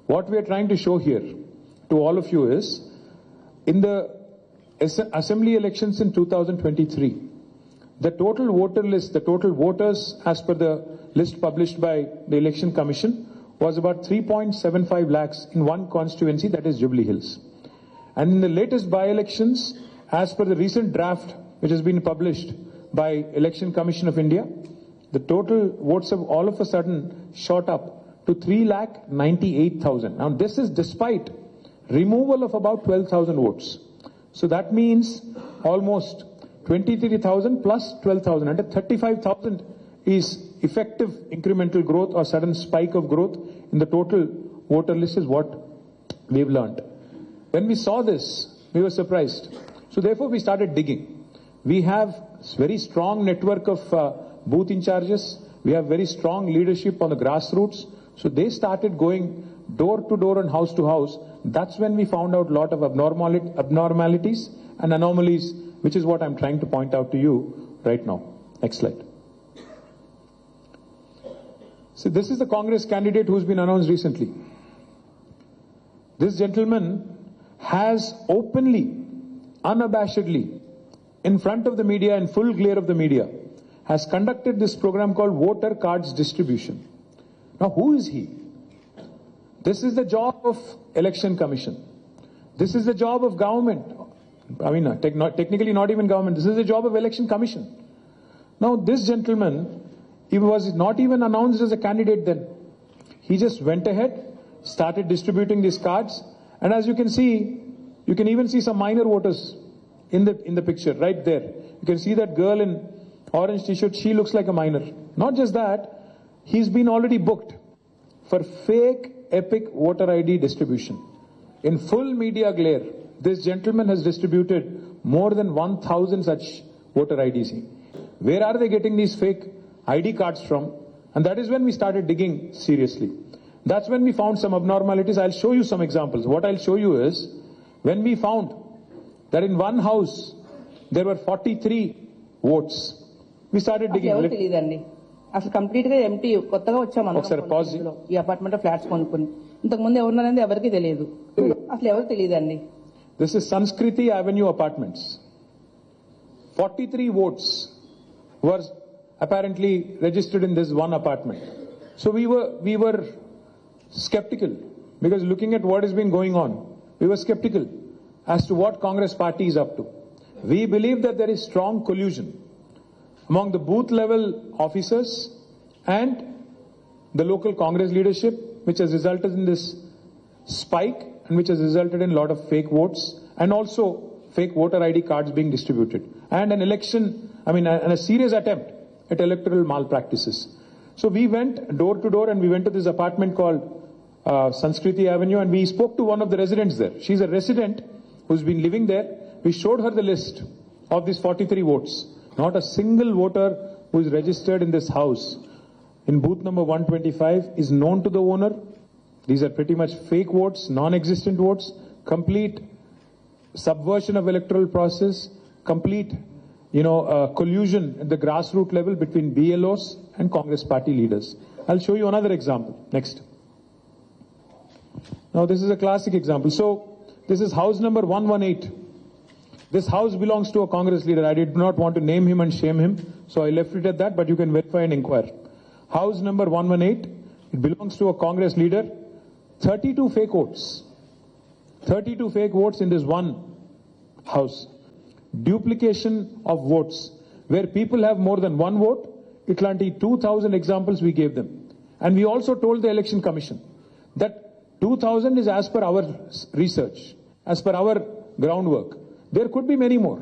What we are trying to show here to all of you is, in the assembly elections in 2023, the total voter list, the total voters as per the list published by the Election Commission was about 3.75 lakhs in one constituency, that is Jubilee Hills. And in the latest by-elections, as per the recent draft which has been published by Election Commission of India, the total votes have all of a sudden shot up to 3,98,000. Now this is despite removal of about 12,000 votes. So that means almost 23,000 plus 12,000, and 35,000 is effective incremental growth or sudden spike of growth in the total voter list is what we've learned. When we saw this, we were surprised. So therefore we started digging. We have very strong network of booth in charges. We have very strong leadership on the grassroots. So they started going door to door and house to house. That's when we found out a lot of abnormalities and anomalies, which is what I'm trying to point out to you right now. Next slide. So this is the Congress candidate who's been announced recently. This gentleman has openly, unabashedly, in front of the media, in full glare of the media, has conducted this program called voter cards distribution. Now who is he? This is the job of Election Commission. This is the job of government. I mean, technically not even government. This is the job of Election Commission. Now this gentleman, he was not even announced as a candidate then. He just went ahead, started distributing these cards, and as you can see, you can even see some minor voters in the picture right there. You can see that girl in orange t-shirt, she looks like a minor. Not just that, he's been already booked for fake epic voter ID distribution. In full media glare, this gentleman has distributed more than 1,000 such voter IDs. Where are they getting these fake ID cards from? And that is when we started digging seriously. That's when we found some abnormalities. I'll show you some examples. What I'll show you is, when we found that in one house there were 43 votes, we started digging. అసలు complete గా empty కొత్తగా వచ్చాము ఈ apartment flats కొనుక్కొని ఇంతకు ముందు ఎవరున్నారనేది ఎవరికి తెలియదు అసలు ఎవరికి తెలియదండి. This is Sanskriti Avenue Apartments. 43 votes were apparently registered in this one apartment. So we were skeptical, because looking at what has been going on, we were skeptical as to what Congress party is up to. We believe that there is strong collusion among the booth level officers and the local Congress leadership, which has resulted in this spike and which has resulted in a lot of fake votes and also fake voter ID cards being distributed, and an a serious attempt at electoral malpractices. So we went door to door and we went to this apartment called Sanskriti Avenue, and we spoke to one of the residents there. She's a resident who's been living there. We showed her the list of these 43 votes. Not a single voter who is registered in this house in booth number 125 is known to the owner. These are pretty much fake votes, non-existent votes, complete subversion of electoral process, complete, collusion at the grassroots level between BLOs and Congress party leaders. I'll show you another example. Next. Now this is a classic example. So this is house number 118. This house belongs to a Congress leader. I did not want to name him and shame him, so I left it at that, but you can verify and inquire. House number 118, it belongs to a Congress leader. 32 fake votes. 32 fake votes in this one house. Duplication of votes. Where people have more than one vote, itlanti 2,000 examples we gave them. And we also told the Election Commission that 2,000 is as per our research, as per our groundwork. There could be many more.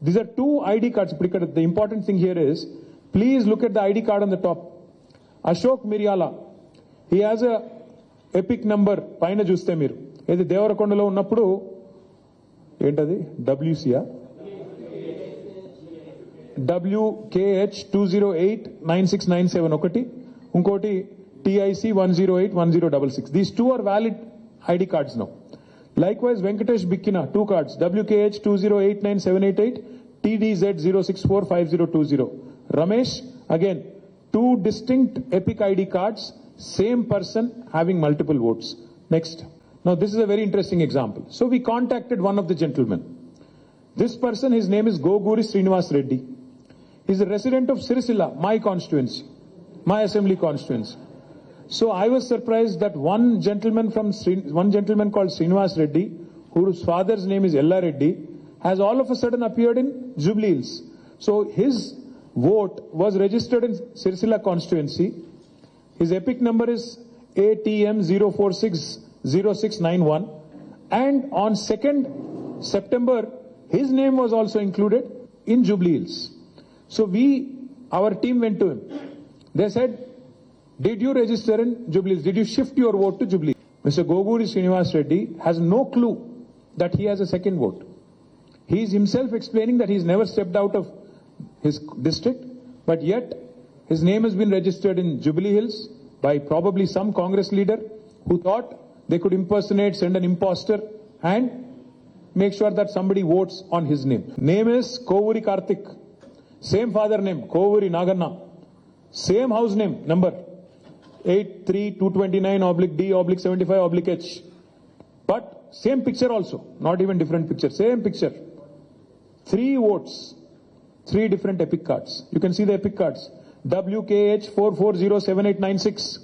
These are two ID cards. The important thing here is, please look at the ID card on the top. Ashok Miryala. He has a epic number. Paina chuste meeru. Edi Devarakondalo unnappudu entadi WCA WKH 2089697 okati unkoti TIC 1081066. These two are valid ID cards now. Likewise, Venkatesh Bikkina, 2 cards, WKH 2089788, TDZ 0645020. Ramesh, again, 2 distinct epic ID cards, same person having multiple votes. Next. Now this is a very interesting example. So we contacted one of the gentlemen. This person, his name is Goguri Srinivas Reddy. He's a resident of Sirisila, my constituency, my assembly constituency. So I was surprised that one gentleman called Srinivas Reddy, whose father's name is Ella Reddy, has all of a sudden appeared in Jubilee Hills. So his vote was registered in Sirisila constituency. His epic number is ATM 0460691, and on 2nd September, his name was also included in Jubilee Hills. So our team went to him. They said, did you register in Jubilee Hills? Did you shift your vote to Jubilee? Mr. Goguri Srinivas Reddy has no clue that he has a second vote. He is himself explaining that he's never stepped out of his district, but yet his name has been registered in Jubilee Hills by probably some Congress leader who thought they could impersonate, send an imposter and make sure that somebody votes on his name. Name is Kovuri Karthik. Same father name, Kovuri Naganna. Same house name, number 83229/D/75/H. But same picture also, not even different picture, same picture. 3 votes, 3 different epic cards. You can see the epic cards. WKH 4407896,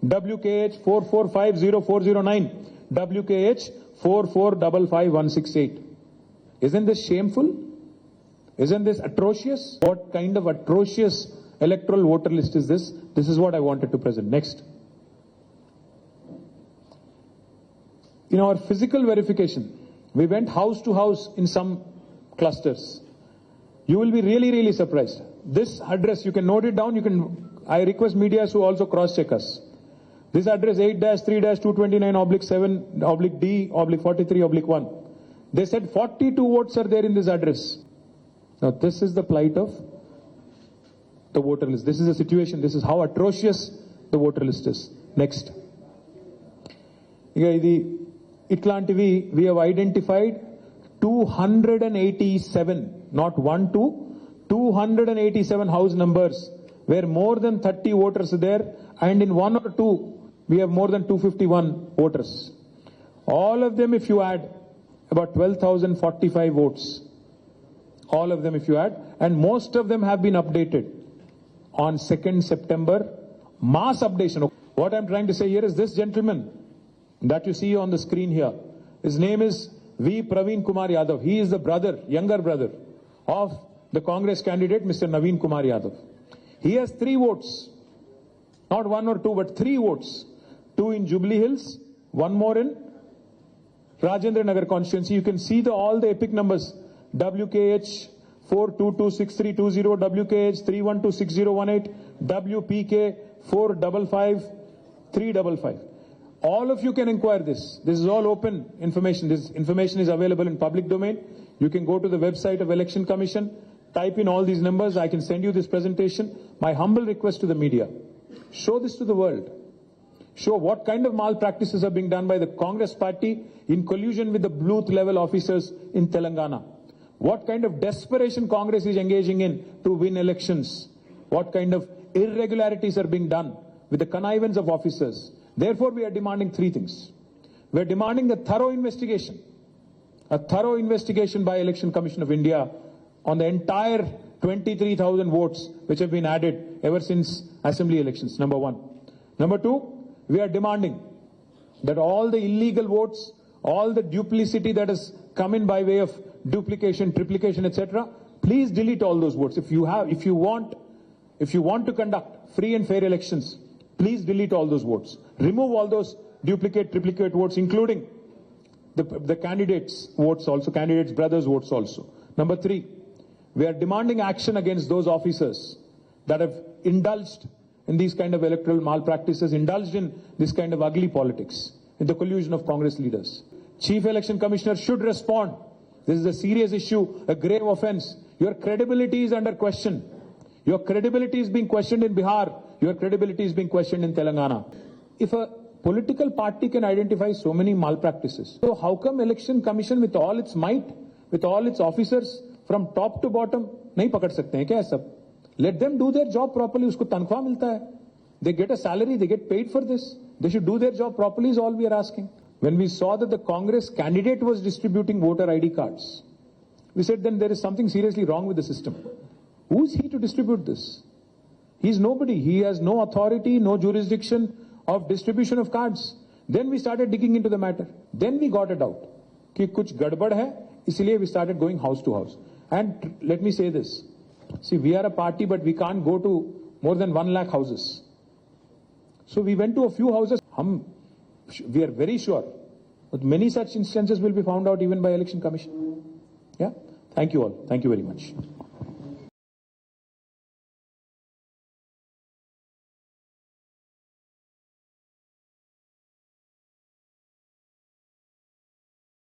WKH 4450409, WKH 4455168. Isn't this shameful? Isn't this atrocious? What kind of atrocious electoral voter list is this? This is what I wanted to present. Next. In our physical verification, we went house to house in some clusters. You will be really, really surprised. This address, you can note it down. I request media to also cross-check us. This address 8-3-229/7/D/43/1. They said 42 votes are there in this address. Now this is the plight of the voter list. This is the situation. This is how atrocious the voter list is. Next. Itlantivi, we have identified 287, not 1, 2, 287 house numbers where more than 30 voters are there, and in 1 or 2 we have more than 251 voters. All of them, if you add, about 12,045 votes. All of them if you add, and most of them have been updated on 2nd September. Mass updation. What I'm trying to say here is this gentleman that you see on the screen here, his name is V. Praveen Kumar Yadav. He is the brother, younger brother of the Congress candidate, Mr. Naveen Kumar Yadav. He has 3 votes. Not 1 or 2, but 3 votes. 2 in Jubilee Hills, 1 more in Rajendra Nagar constituency. You can see all the epic numbers. WKH 4226320, WKH 3126018, WPK 455355. All of you can inquire this. This is all open information. This information is available in public domain. You can go to the website of Election Commission, type in all these numbers. I can send you this presentation. My humble request to the media, show this to the world. Show what kind of malpractices are being done by the Congress party in collusion with the booth level officers in Telangana. What kind of desperation Congress is engaging in to win elections. What kind of irregularities are being done with the connivance of officers. Therefore, we are demanding 3 things. We are demanding a thorough investigation by Election Commission of India on the entire 23,000 votes which have been added ever since assembly elections, number 1. Number 2, we are demanding that all the illegal votes, all the duplicity that has come in by way of duplication, triplication, etc., please delete all those votes. If you want to conduct free and fair elections, please delete all those votes. Remove all those duplicate, triplicate votes, including the candidates' votes also, candidates' brothers' votes also. Number 3, we are demanding action against those officers that have indulged in these kind of electoral malpractices, indulged in this kind of ugly politics, in the collusion of Congress leaders. Chief Election Commissioner should respond. This is a serious issue, a grave offense. Your credibility is under question. Your credibility is being questioned in Bihar. Your credibility is being questioned in Telangana. If a political party can identify so many malpractices, so how come Election Commission with all its might, with all its officers from top to bottom नहीं पकड़ सकते हैं क्या सब? Let them do their job properly. उसको तनख्वाह मिलता है. They get a salary. They get paid for this. They should do their job properly is all we are asking. When we saw that the Congress candidate was distributing voter ID cards, we said then there is something seriously wrong with the system. Who is he to distribute this? He is nobody. He has no authority, no jurisdiction of distribution of cards. Then we started digging into the matter. Then we got it out. कि कुछ गड़बड़ है, इसलिए we started going house to house. And let me say this. See, we are a party, but we can't go to more than 1 lakh houses. So we went to a few houses. We are very sure that many such instances will be found out even by Election Commission. Yeah. Thank you all. Thank you very much.